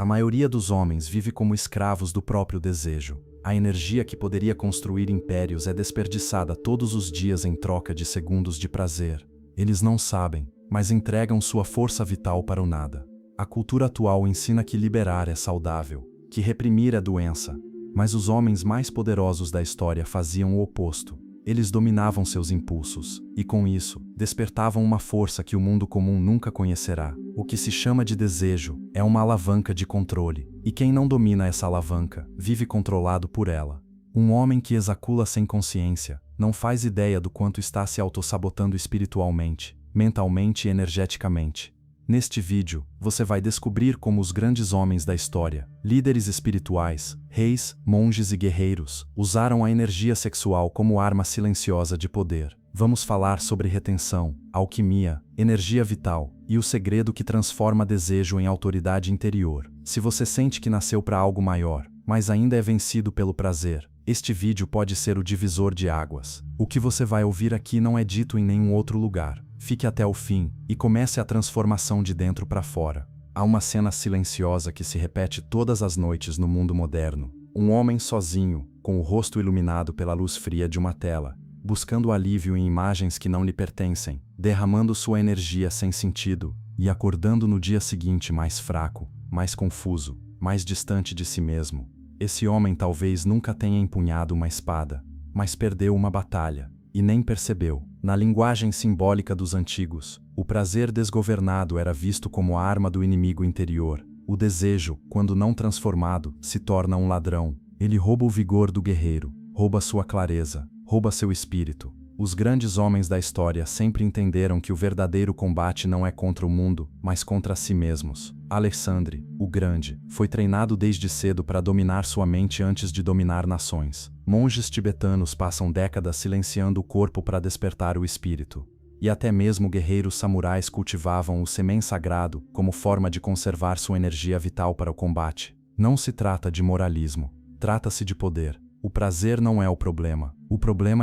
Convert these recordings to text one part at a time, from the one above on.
A maioria dos homens vive como escravos do próprio desejo. A energia que poderia construir impérios é desperdiçada todos os dias em troca de segundos de prazer. Eles não sabem, mas entregam sua força vital para o nada. A cultura atual ensina que liberar é saudável, que reprimir é doença. Mas os homens mais poderosos da história faziam o oposto. Eles dominavam seus impulsos, e com isso, despertavam uma força que o mundo comum nunca conhecerá. O que se chama de desejo é uma alavanca de controle, e quem não domina essa alavanca, vive controlado por ela. Um homem que ejacula sem consciência, não faz ideia do quanto está se autossabotando espiritualmente, mentalmente e energeticamente. Neste vídeo, você vai descobrir como os grandes homens da história, líderes espirituais, reis, monges e guerreiros, usaram a energia sexual como arma silenciosa de poder. Vamos falar sobre retenção, alquimia, energia vital e o segredo que transforma desejo em autoridade interior. Se você sente que nasceu para algo maior, mas ainda é vencido pelo prazer, este vídeo pode ser o divisor de águas. O que você vai ouvir aqui não é dito em nenhum outro lugar. Fique até o fim e comece a transformação de dentro para fora. Há uma cena silenciosa que se repete todas as noites no mundo moderno. Um homem sozinho, com o rosto iluminado pela luz fria de uma tela, buscando alívio em imagens que não lhe pertencem, derramando sua energia sem sentido e acordando no dia seguinte mais fraco, mais confuso, mais distante de si mesmo. Esse homem talvez nunca tenha empunhado uma espada, mas perdeu uma batalha e nem percebeu. Na linguagem simbólica dos antigos, o prazer desgovernado era visto como a arma do inimigo interior. O desejo, quando não transformado, se torna um ladrão. Ele rouba o vigor do guerreiro, rouba sua clareza, rouba seu espírito. Os grandes homens da história sempre entenderam que o verdadeiro combate não é contra o mundo, mas contra si mesmos. Alexandre, o Grande, foi treinado desde cedo para dominar sua mente antes de dominar nações. Monges tibetanos passam décadas silenciando o corpo para despertar o espírito. E até mesmo guerreiros samurais cultivavam o sêmen sagrado como forma de conservar sua energia vital para o combate. Não se trata de moralismo, trata-se de poder. O prazer não é o problema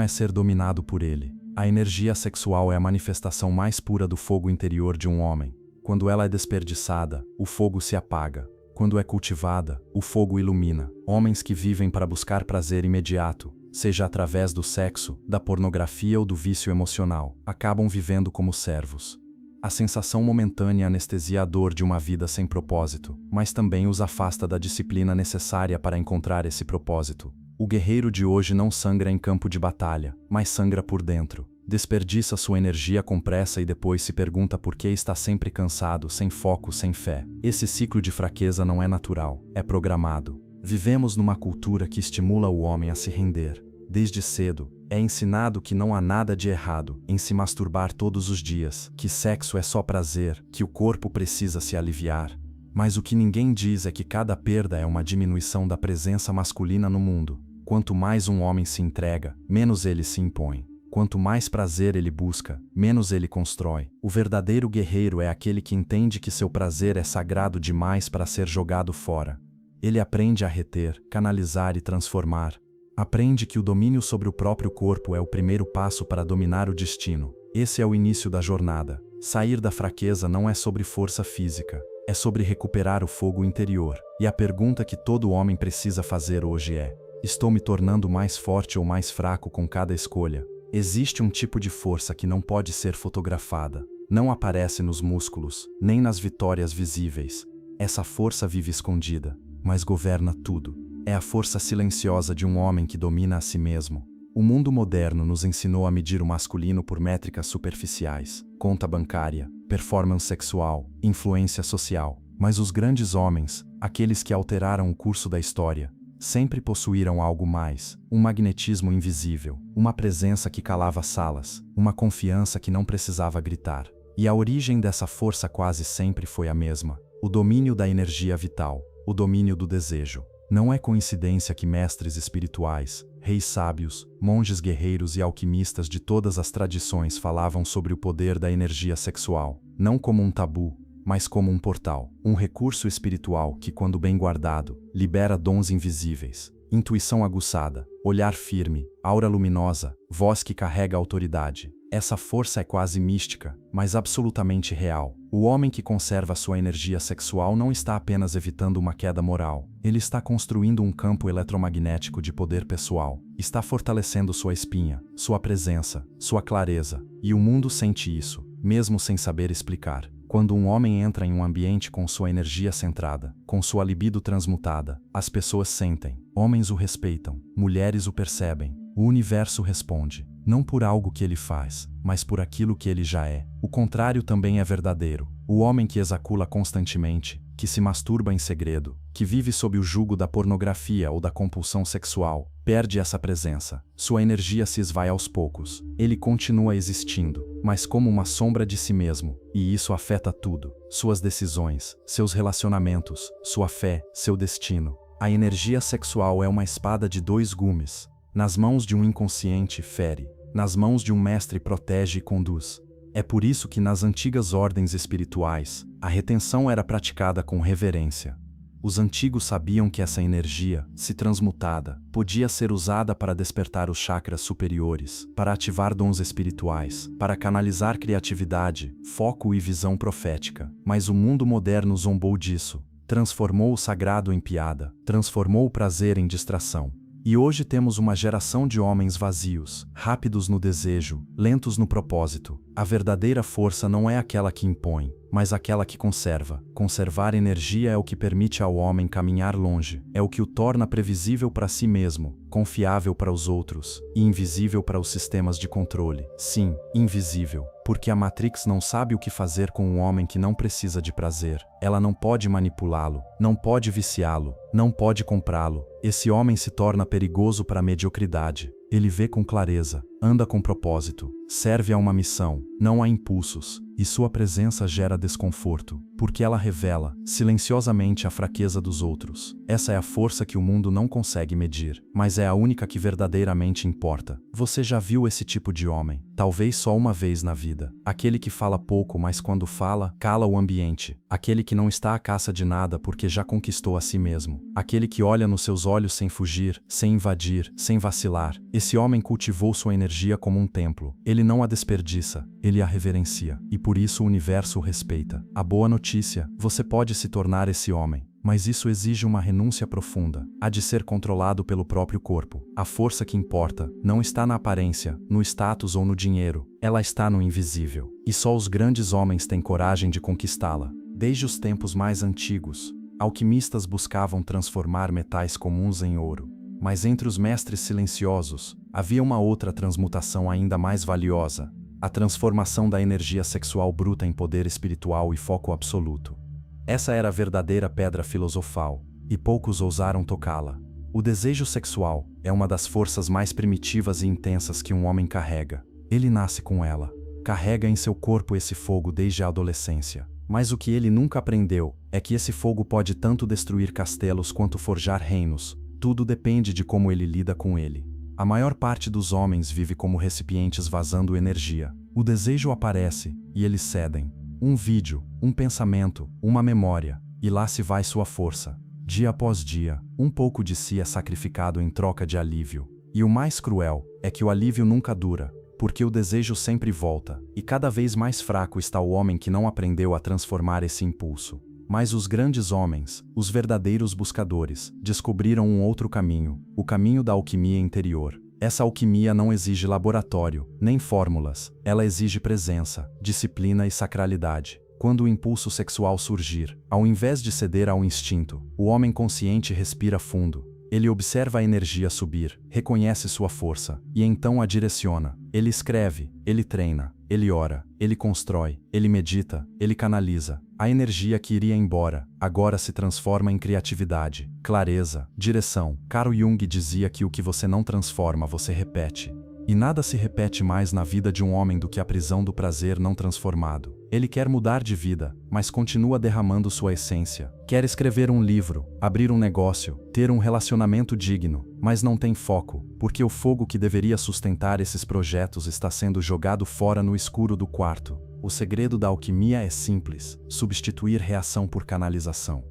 é ser dominado por ele. A energia sexual é a manifestação mais pura do fogo interior de um homem. Quando ela é desperdiçada, o fogo se apaga. Quando é cultivada, o fogo ilumina. Homens que vivem para buscar prazer imediato, seja através do sexo, da pornografia ou do vício emocional, acabam vivendo como servos. A sensação momentânea anestesia a dor de uma vida sem propósito, mas também os afasta da disciplina necessária para encontrar esse propósito. O guerreiro de hoje não sangra em campo de batalha, mas sangra por dentro. Desperdiça sua energia com pressa e depois se pergunta por que está sempre cansado, sem foco, sem fé. Esse ciclo de fraqueza não é natural, é programado. Vivemos numa cultura que estimula o homem a se render. Desde cedo, é ensinado que não há nada de errado em se masturbar todos os dias, que sexo é só prazer, que o corpo precisa se aliviar. Mas o que ninguém diz é que cada perda é uma diminuição da presença masculina no mundo. Quanto mais um homem se entrega, menos ele se impõe. Quanto mais prazer ele busca, menos ele constrói. O verdadeiro guerreiro é aquele que entende que seu prazer é sagrado demais para ser jogado fora. Ele aprende a reter, canalizar e transformar. Aprende que o domínio sobre o próprio corpo é o primeiro passo para dominar o destino. Esse é o início da jornada. Sair da fraqueza não é sobre força física, é sobre recuperar o fogo interior. E a pergunta que todo homem precisa fazer hoje é: estou me tornando mais forte ou mais fraco com cada escolha? Existe um tipo de força que não pode ser fotografada, não aparece nos músculos, nem nas vitórias visíveis. Essa força vive escondida, mas governa tudo. É a força silenciosa de um homem que domina a si mesmo. O mundo moderno nos ensinou a medir o masculino por métricas superficiais, conta bancária, performance sexual, influência social. Mas os grandes homens, aqueles que alteraram o curso da história, sempre possuíram algo mais, um magnetismo invisível, uma presença que calava salas, uma confiança que não precisava gritar. E a origem dessa força quase sempre foi a mesma: o domínio da energia vital, o domínio do desejo. Não é coincidência que mestres espirituais, reis sábios, monges guerreiros e alquimistas de todas as tradições falavam sobre o poder da energia sexual, não como um tabu, mas como um portal, um recurso espiritual que, quando bem guardado, libera dons invisíveis, intuição aguçada, olhar firme, aura luminosa, voz que carrega autoridade. Essa força é quase mística, mas absolutamente real. O homem que conserva sua energia sexual não está apenas evitando uma queda moral, ele está construindo um campo eletromagnético de poder pessoal, está fortalecendo sua espinha, sua presença, sua clareza, e o mundo sente isso, mesmo sem saber explicar. Quando um homem entra em um ambiente com sua energia centrada, com sua libido transmutada, as pessoas sentem, homens o respeitam, mulheres o percebem, o universo responde, não por algo que ele faz, mas por aquilo que ele já é. O contrário também é verdadeiro. O homem que ejacula constantemente, que se masturba em segredo, que vive sob o jugo da pornografia ou da compulsão sexual, perde essa presença. Sua energia se esvai aos poucos. Ele continua existindo, mas como uma sombra de si mesmo, e isso afeta tudo: suas decisões, seus relacionamentos, sua fé, seu destino. A energia sexual é uma espada de dois gumes. Nas mãos de um inconsciente fere, nas mãos de um mestre protege e conduz. É por isso que nas antigas ordens espirituais, a retenção era praticada com reverência. Os antigos sabiam que essa energia, se transmutada, podia ser usada para despertar os chakras superiores, para ativar dons espirituais, para canalizar criatividade, foco e visão profética. Mas o mundo moderno zombou disso, transformou o sagrado em piada, transformou o prazer em distração. E hoje temos uma geração de homens vazios, rápidos no desejo, lentos no propósito. A verdadeira força não é aquela que impõe, mas aquela que conserva. Conservar energia é o que permite ao homem caminhar longe, é o que o torna previsível para si mesmo, confiável para os outros e invisível para os sistemas de controle. Sim, invisível, porque a Matrix não sabe o que fazer com um homem que não precisa de prazer. Ela não pode manipulá-lo, não pode viciá-lo, não pode comprá-lo. Esse homem se torna perigoso para a mediocridade. Ele vê com clareza, anda com propósito, serve a uma missão, não a impulsos, e sua presença gera desconforto, porque ela revela, silenciosamente, a fraqueza dos outros. Essa é a força que o mundo não consegue medir, mas é a única que verdadeiramente importa. Você já viu esse tipo de homem? Talvez só uma vez na vida. Aquele que fala pouco, mas quando fala, cala o ambiente. Aquele que não está à caça de nada porque já conquistou a si mesmo. Aquele que olha nos seus olhos sem fugir, sem invadir, sem vacilar. Esse homem cultivou sua energia como um templo. Ele não a desperdiça, ele a reverencia. E por isso o universo o respeita. A boa notícia: você pode se tornar esse homem. Mas isso exige uma renúncia profunda. Há de ser controlado pelo próprio corpo. A força que importa não está na aparência, no status ou no dinheiro. Ela está no invisível. E só os grandes homens têm coragem de conquistá-la. Desde os tempos mais antigos, alquimistas buscavam transformar metais comuns em ouro. Mas entre os mestres silenciosos, havia uma outra transmutação ainda mais valiosa: a transformação da energia sexual bruta em poder espiritual e foco absoluto. Essa era a verdadeira pedra filosofal, e poucos ousaram tocá-la. O desejo sexual é uma das forças mais primitivas e intensas que um homem carrega. Ele nasce com ela, carrega em seu corpo esse fogo desde a adolescência. Mas o que ele nunca aprendeu é que esse fogo pode tanto destruir castelos quanto forjar reinos. Tudo depende de como ele lida com ele. A maior parte dos homens vive como recipientes vazando energia. O desejo aparece, e eles cedem. Um vídeo, um pensamento, uma memória, e lá se vai sua força. Dia após dia, um pouco de si é sacrificado em troca de alívio. E o mais cruel é que o alívio nunca dura, porque o desejo sempre volta, e cada vez mais fraco está o homem que não aprendeu a transformar esse impulso. Mas os grandes homens, os verdadeiros buscadores, descobriram um outro caminho, o caminho da alquimia interior. Essa alquimia não exige laboratório, nem fórmulas, ela exige presença, disciplina e sacralidade. Quando o impulso sexual surgir, ao invés de ceder ao instinto, o homem consciente respira fundo. Ele observa a energia subir, reconhece sua força, e então a direciona. Ele escreve, ele treina, ele ora, ele constrói, ele medita, ele canaliza. A energia que iria embora, agora se transforma em criatividade, clareza, direção. Carl Jung dizia que o que você não transforma, você repete. E nada se repete mais na vida de um homem do que a prisão do prazer não transformado. Ele quer mudar de vida, mas continua derramando sua essência. Quer escrever um livro, abrir um negócio, ter um relacionamento digno, mas não tem foco, porque o fogo que deveria sustentar esses projetos está sendo jogado fora no escuro do quarto. O segredo da alquimia é simples: substituir reação por canalização.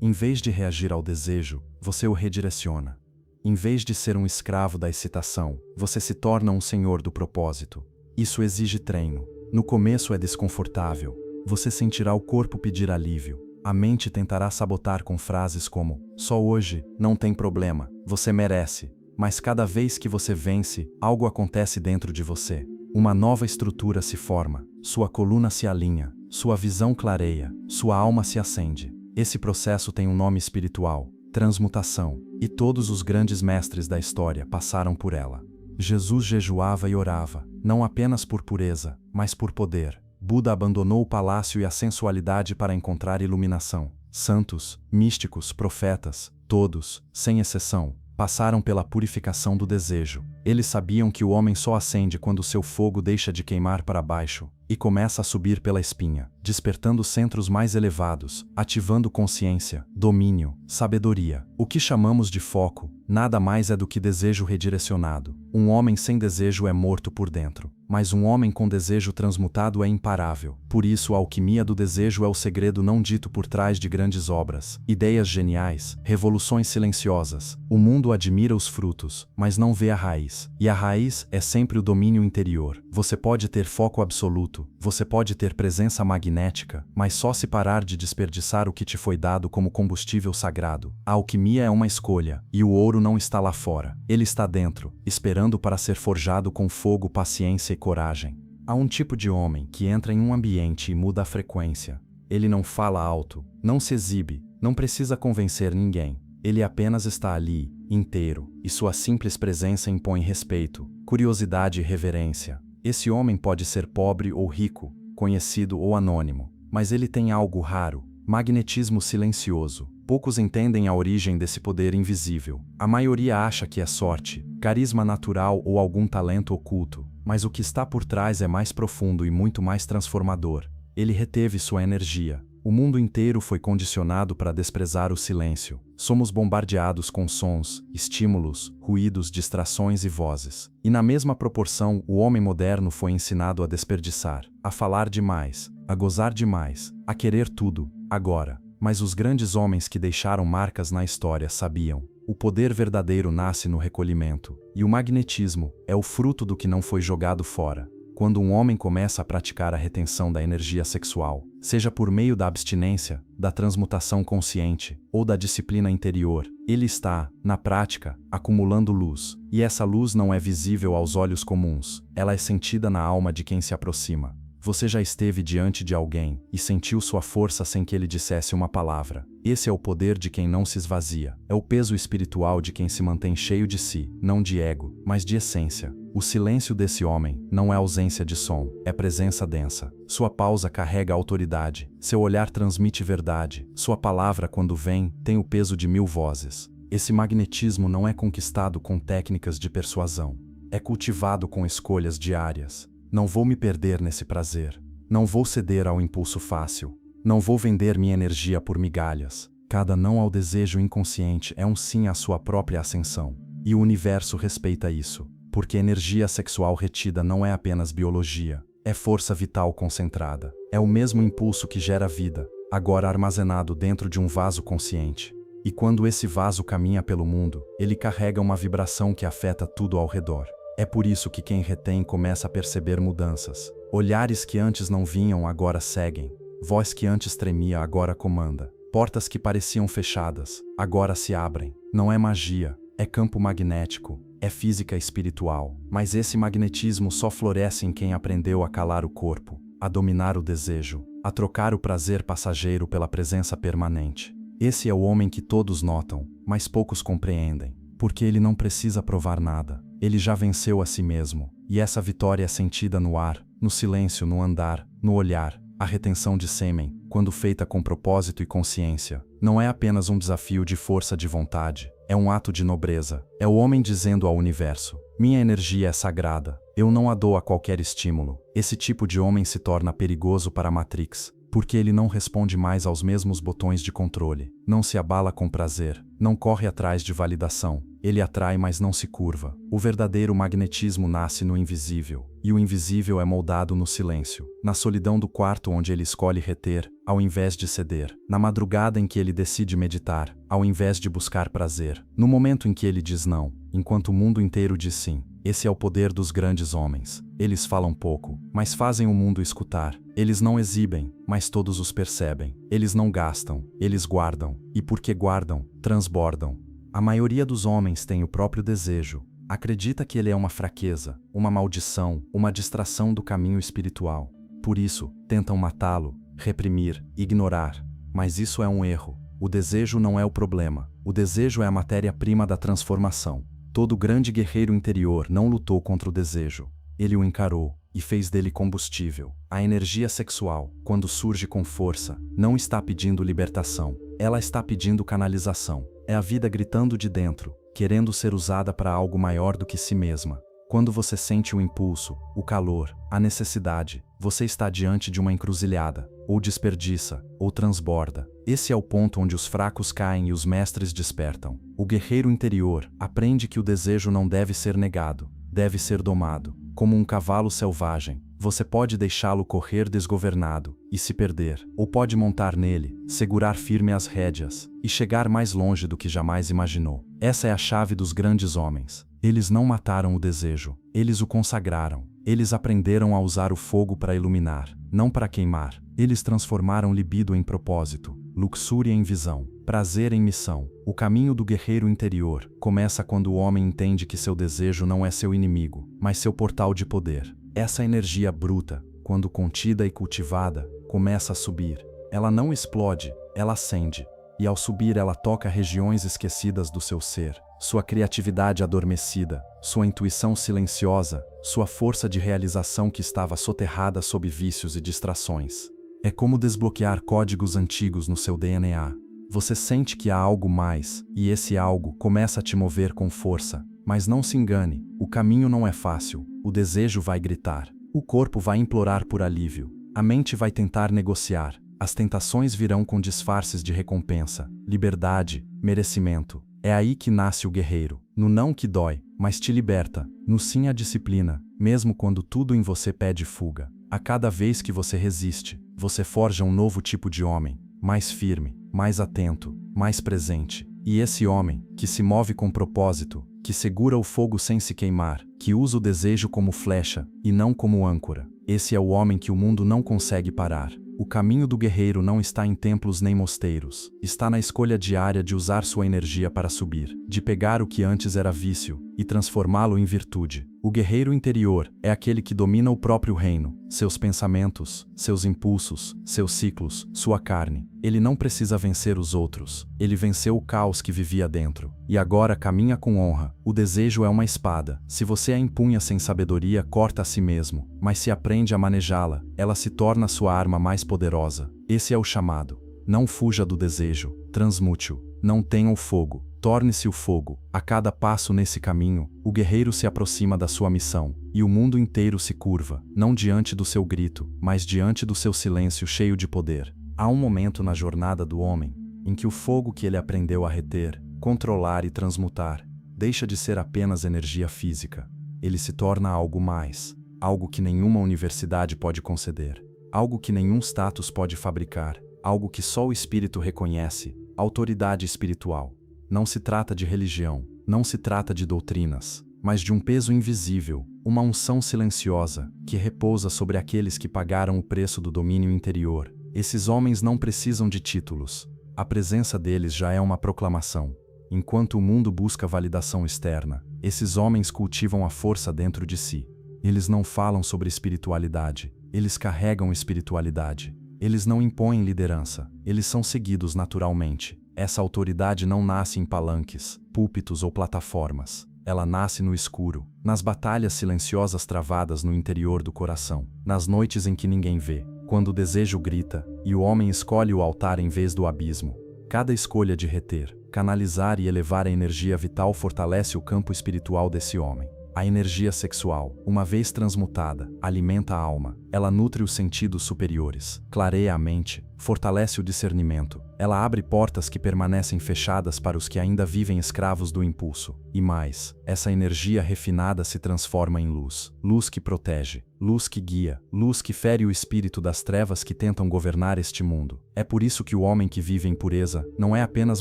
Em vez de reagir ao desejo, você o redireciona. Em vez de ser um escravo da excitação, você se torna um senhor do propósito. Isso exige treino. No começo é desconfortável. Você sentirá o corpo pedir alívio. A mente tentará sabotar com frases como: só hoje, não tem problema, você merece. Mas cada vez que você vence, algo acontece dentro de você. Uma nova estrutura se forma, sua coluna se alinha, sua visão clareia, sua alma se acende. Esse processo tem um nome espiritual: transmutação, e todos os grandes mestres da história passaram por ela. Jesus jejuava e orava, não apenas por pureza, mas por poder. Buda abandonou o palácio e a sensualidade para encontrar iluminação. Santos, místicos, profetas, todos, sem exceção, passaram pela purificação do desejo. Eles sabiam que o homem só acende quando seu fogo deixa de queimar para baixo e começa a subir pela espinha, despertando centros mais elevados, ativando consciência, domínio, sabedoria. O que chamamos de foco nada mais é do que desejo redirecionado. Um homem sem desejo é morto por dentro, mas um homem com desejo transmutado é imparável. Por isso, a alquimia do desejo é o segredo não dito por trás de grandes obras, ideias geniais, revoluções silenciosas. O mundo admira os frutos, mas não vê a raiz. E a raiz é sempre o domínio interior. Você pode ter foco absoluto, você pode ter presença magnética, mas só se parar de desperdiçar o que te foi dado como combustível sagrado. A alquimia é uma escolha, e o ouro não está lá fora. Ele está dentro, esperando para ser forjado com fogo, paciência e coragem. Há um tipo de homem que entra em um ambiente e muda a frequência. Ele não fala alto, não se exibe, não precisa convencer ninguém. Ele apenas está ali, inteiro, e sua simples presença impõe respeito, curiosidade e reverência. Esse homem pode ser pobre ou rico, conhecido ou anônimo, mas ele tem algo raro: magnetismo silencioso. Poucos entendem a origem desse poder invisível. A maioria acha que é sorte, carisma natural ou algum talento oculto, mas o que está por trás é mais profundo e muito mais transformador. Ele reteve sua energia. O mundo inteiro foi condicionado para desprezar o silêncio. Somos bombardeados com sons, estímulos, ruídos, distrações e vozes. E na mesma proporção, o homem moderno foi ensinado a desperdiçar, a falar demais, a gozar demais, a querer tudo, agora. Mas os grandes homens que deixaram marcas na história sabiam: o poder verdadeiro nasce no recolhimento, e o magnetismo é o fruto do que não foi jogado fora. Quando um homem começa a praticar a retenção da energia sexual, seja por meio da abstinência, da transmutação consciente ou da disciplina interior, ele está, na prática, acumulando luz. E essa luz não é visível aos olhos comuns, ela é sentida na alma de quem se aproxima. Você já esteve diante de alguém e sentiu sua força sem que ele dissesse uma palavra. Esse é o poder de quem não se esvazia. É o peso espiritual de quem se mantém cheio de si, não de ego, mas de essência. O silêncio desse homem não é ausência de som, é presença densa. Sua pausa carrega autoridade, seu olhar transmite verdade, sua palavra, quando vem, tem o peso de 1000 vozes. Esse magnetismo não é conquistado com técnicas de persuasão, é cultivado com escolhas diárias. Não vou me perder nesse prazer. Não vou ceder ao impulso fácil. Não vou vender minha energia por migalhas. Cada não ao desejo inconsciente é um sim à sua própria ascensão. E o universo respeita isso, porque energia sexual retida não é apenas biologia, é força vital concentrada. É o mesmo impulso que gera vida, agora armazenado dentro de um vaso consciente. E quando esse vaso caminha pelo mundo, ele carrega uma vibração que afeta tudo ao redor. É por isso que quem retém começa a perceber mudanças. Olhares que antes não vinham agora seguem. Voz que antes tremia agora comanda. Portas que pareciam fechadas agora se abrem. Não é magia, é campo magnético, é física espiritual. Mas esse magnetismo só floresce em quem aprendeu a calar o corpo, a dominar o desejo, a trocar o prazer passageiro pela presença permanente. Esse é o homem que todos notam, mas poucos compreendem, porque ele não precisa provar nada. Ele já venceu a si mesmo, e essa vitória é sentida no ar, no silêncio, no andar, no olhar. A retenção de sêmen, quando feita com propósito e consciência, não é apenas um desafio de força de vontade, é um ato de nobreza. É o homem dizendo ao universo: minha energia é sagrada, eu não a dou a qualquer estímulo. Esse tipo de homem se torna perigoso para a Matrix, porque ele não responde mais aos mesmos botões de controle, não se abala com prazer, não corre atrás de validação. Ele atrai, mas não se curva. O verdadeiro magnetismo nasce no invisível, e o invisível é moldado no silêncio, na solidão do quarto onde ele escolhe reter, ao invés de ceder, na madrugada em que ele decide meditar, ao invés de buscar prazer, no momento em que ele diz não, enquanto o mundo inteiro diz sim. Esse é o poder dos grandes homens. Eles falam pouco, mas fazem o mundo escutar. Eles não exibem, mas todos os percebem. Eles não gastam, eles guardam, e porque guardam, transbordam. A maioria dos homens tem o próprio desejo. Acredita que ele é uma fraqueza, uma maldição, uma distração do caminho espiritual. Por isso, tentam matá-lo, reprimir, ignorar. Mas isso é um erro. O desejo não é o problema. O desejo é a matéria-prima da transformação. Todo grande guerreiro interior não lutou contra o desejo. Ele o encarou e fez dele combustível. A energia sexual, quando surge com força, não está pedindo libertação. Ela está pedindo canalização. É a vida gritando de dentro, querendo ser usada para algo maior do que si mesma. Quando você sente o impulso, o calor, a necessidade, você está diante de uma encruzilhada, ou desperdiça, ou transborda. Esse é o ponto onde os fracos caem e os mestres despertam. O guerreiro interior aprende que o desejo não deve ser negado, deve ser domado. Como um cavalo selvagem, você pode deixá-lo correr desgovernado e se perder, ou pode montar nele, segurar firme as rédeas e chegar mais longe do que jamais imaginou. Essa é a chave dos grandes homens. Eles não mataram o desejo, eles o consagraram. Eles aprenderam a usar o fogo para iluminar, não para queimar. Eles transformaram libido em propósito, luxúria em visão, prazer em missão. O caminho do guerreiro interior começa quando o homem entende que seu desejo não é seu inimigo, mas seu portal de poder. Essa energia bruta, quando contida e cultivada, começa a subir. Ela não explode, ela acende. E ao subir ela toca regiões esquecidas do seu ser, sua criatividade adormecida, sua intuição silenciosa, sua força de realização que estava soterrada sob vícios e distrações. É como desbloquear códigos antigos no seu DNA. Você sente que há algo mais, e esse algo começa a te mover com força. Mas não se engane, o caminho não é fácil, o desejo vai gritar, o corpo vai implorar por alívio, a mente vai tentar negociar. As tentações virão com disfarces de recompensa, liberdade, merecimento. É aí que nasce o guerreiro. No não que dói, mas te liberta. No sim a disciplina, mesmo quando tudo em você pede fuga. A cada vez que você resiste, você forja um novo tipo de homem. Mais firme, mais atento, mais presente. E esse homem, que se move com propósito, que segura o fogo sem se queimar, que usa o desejo como flecha, e não como âncora. Esse é o homem que o mundo não consegue parar. O caminho do guerreiro não está em templos nem mosteiros. Está na escolha diária de usar sua energia para subir, de pegar o que antes era vício e transformá-lo em virtude. O guerreiro interior é aquele que domina o próprio reino, seus pensamentos, seus impulsos, seus ciclos, sua carne. Ele não precisa vencer os outros. Ele venceu o caos que vivia dentro. E agora caminha com honra. O desejo é uma espada. Se você a empunha sem sabedoria, corta a si mesmo. Mas se aprende a manejá-la, ela se torna sua arma mais poderosa. Esse é o chamado. Não fuja do desejo. Transmute-o. Não tenha o fogo. Torne-se o fogo. A cada passo nesse caminho, o guerreiro se aproxima da sua missão, e o mundo inteiro se curva, não diante do seu grito, mas diante do seu silêncio cheio de poder. Há um momento na jornada do homem, em que o fogo que ele aprendeu a reter, controlar e transmutar, deixa de ser apenas energia física. Ele se torna algo mais, algo que nenhuma universidade pode conceder, algo que nenhum status pode fabricar, algo que só o espírito reconhece, autoridade espiritual. Não se trata de religião, não se trata de doutrinas, mas de um peso invisível, uma unção silenciosa, que repousa sobre aqueles que pagaram o preço do domínio interior. Esses homens não precisam de títulos. A presença deles já é uma proclamação. Enquanto o mundo busca validação externa, esses homens cultivam a força dentro de si. Eles não falam sobre espiritualidade, eles carregam espiritualidade. Eles não impõem liderança, eles são seguidos naturalmente. Essa autoridade não nasce em palanques, púlpitos ou plataformas. Ela nasce no escuro, nas batalhas silenciosas travadas no interior do coração, nas noites em que ninguém vê, quando o desejo grita e o homem escolhe o altar em vez do abismo. Cada escolha de reter, canalizar e elevar a energia vital fortalece o campo espiritual desse homem. A energia sexual, uma vez transmutada, alimenta a alma. Ela nutre os sentidos superiores, clareia a mente, fortalece o discernimento. Ela abre portas que permanecem fechadas para os que ainda vivem escravos do impulso. E mais, essa energia refinada se transforma em luz. Luz que protege, luz que guia, luz que fere o espírito das trevas que tentam governar este mundo. É por isso que o homem que vive em pureza não é apenas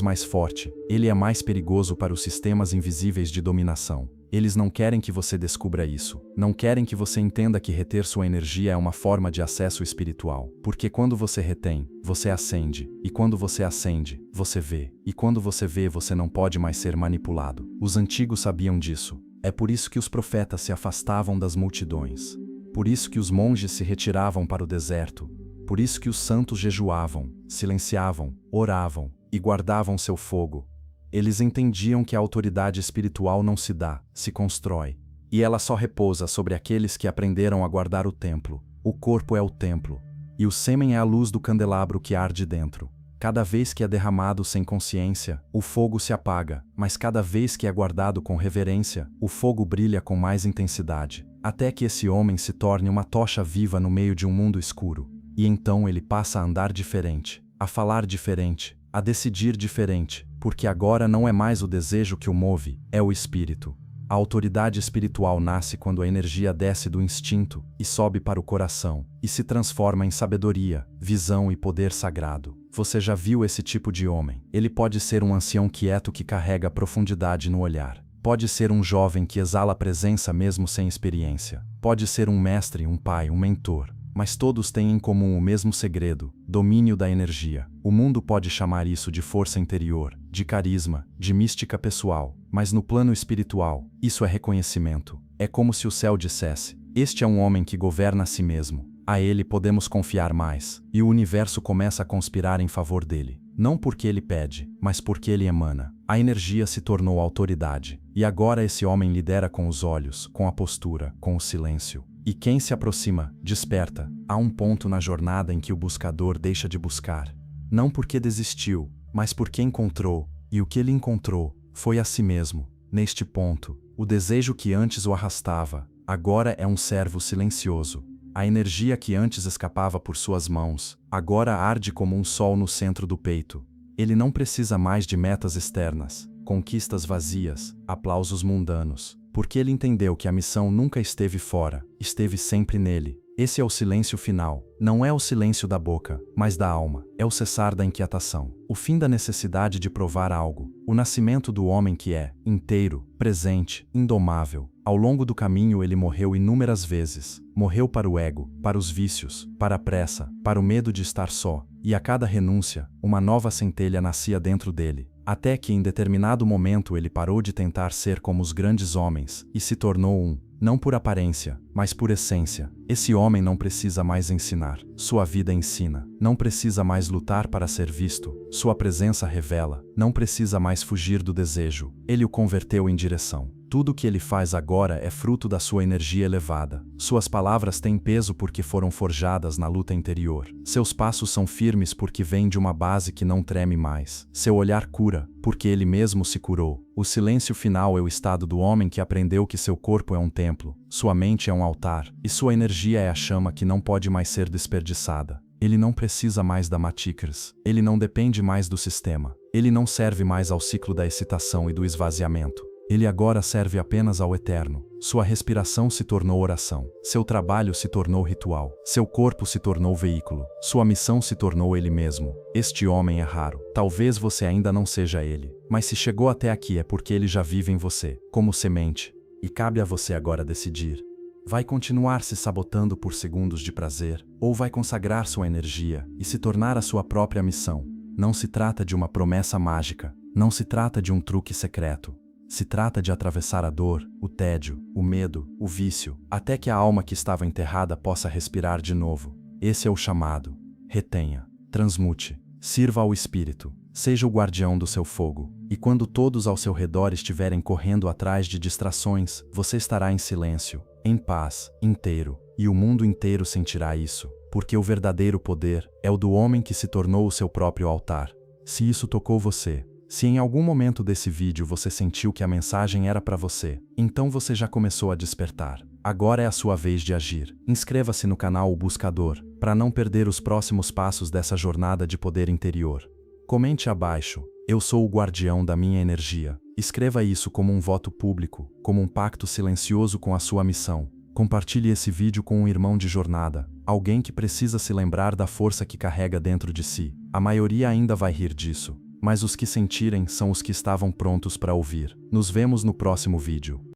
mais forte, ele é mais perigoso para os sistemas invisíveis de dominação. Eles não querem que você descubra isso. Não querem que você entenda que reter sua energia é uma forma de acesso espiritual. Porque quando você retém, você acende. E quando você acende, você vê. E quando você vê, você não pode mais ser manipulado. Os antigos sabiam disso. É por isso que os profetas se afastavam das multidões. Por isso que os monges se retiravam para o deserto. Por isso que os santos jejuavam, silenciavam, oravam e guardavam seu fogo. Eles entendiam que a autoridade espiritual não se dá, se constrói. E ela só repousa sobre aqueles que aprenderam a guardar o templo. O corpo é o templo. E o sêmen é a luz do candelabro que arde dentro. Cada vez que é derramado sem consciência, o fogo se apaga, mas cada vez que é guardado com reverência, o fogo brilha com mais intensidade, até que esse homem se torne uma tocha viva no meio de um mundo escuro. E então ele passa a andar diferente, a falar diferente, a decidir diferente, porque agora não é mais o desejo que o move, é o espírito. A autoridade espiritual nasce quando a energia desce do instinto e sobe para o coração, e se transforma em sabedoria, visão e poder sagrado. Você já viu esse tipo de homem? Ele pode ser um ancião quieto que carrega profundidade no olhar. Pode ser um jovem que exala presença mesmo sem experiência. Pode ser um mestre, um pai, um mentor. Mas todos têm em comum o mesmo segredo: domínio da energia. O mundo pode chamar isso de força interior, de carisma, de mística pessoal, mas no plano espiritual, isso é reconhecimento. É como se o céu dissesse: este é um homem que governa a si mesmo. A ele podemos confiar mais, e o universo começa a conspirar em favor dele. Não porque ele pede, mas porque ele emana. A energia se tornou autoridade, e agora esse homem lidera com os olhos, com a postura, com o silêncio. E quem se aproxima, desperta. Há um ponto na jornada em que o buscador deixa de buscar. Não porque desistiu, mas porque encontrou, e o que ele encontrou foi a si mesmo. Neste ponto, o desejo que antes o arrastava, agora é um servo silencioso. A energia que antes escapava por suas mãos, agora arde como um sol no centro do peito. Ele não precisa mais de metas externas, conquistas vazias, aplausos mundanos, porque ele entendeu que a missão nunca esteve fora, esteve sempre nele. Esse é o silêncio final. Não é o silêncio da boca, mas da alma. É o cessar da inquietação. O fim da necessidade de provar algo. O nascimento do homem que é, inteiro, presente, indomável. Ao longo do caminho ele morreu inúmeras vezes. Morreu para o ego, para os vícios, para a pressa, para o medo de estar só. E a cada renúncia, uma nova centelha nascia dentro dele. Até que em determinado momento ele parou de tentar ser como os grandes homens e se tornou um. Não por aparência, mas por essência. Esse homem não precisa mais ensinar. Sua vida ensina. Não precisa mais lutar para ser visto. Sua presença revela. Não precisa mais fugir do desejo. Ele o converteu em direção. Tudo o que ele faz agora é fruto da sua energia elevada. Suas palavras têm peso porque foram forjadas na luta interior. Seus passos são firmes porque vêm de uma base que não treme mais. Seu olhar cura, porque ele mesmo se curou. O silêncio final é o estado do homem que aprendeu que seu corpo é um templo, sua mente é um altar, e sua energia é a chama que não pode mais ser desperdiçada. Ele não precisa mais da Matrix. Ele não depende mais do sistema. Ele não serve mais ao ciclo da excitação e do esvaziamento. Ele agora serve apenas ao eterno. Sua respiração se tornou oração. Seu trabalho se tornou ritual. Seu corpo se tornou veículo. Sua missão se tornou ele mesmo. Este homem é raro. Talvez você ainda não seja ele. Mas se chegou até aqui é porque ele já vive em você, como semente. E cabe a você agora decidir. Vai continuar se sabotando por segundos de prazer, ou vai consagrar sua energia e se tornar a sua própria missão? Não se trata de uma promessa mágica. Não se trata de um truque secreto. Se trata de atravessar a dor, o tédio, o medo, o vício, até que a alma que estava enterrada possa respirar de novo. Esse é o chamado. Retenha, transmute, sirva ao espírito, seja o guardião do seu fogo. E quando todos ao seu redor estiverem correndo atrás de distrações, você estará em silêncio, em paz, inteiro, e o mundo inteiro sentirá isso, porque o verdadeiro poder é o do homem que se tornou o seu próprio altar. Se isso tocou você, Se em algum momento desse vídeo você sentiu que a mensagem era para você, então você já começou a despertar. Agora é a sua vez de agir. Inscreva-se no canal O Buscador, para não perder os próximos passos dessa jornada de poder interior. Comente abaixo: eu sou o guardião da minha energia. Escreva isso como um voto público, como um pacto silencioso com a sua missão. Compartilhe esse vídeo com um irmão de jornada, alguém que precisa se lembrar da força que carrega dentro de si. A maioria ainda vai rir disso, mas os que sentirem são os que estavam prontos para ouvir. Nos vemos no próximo vídeo.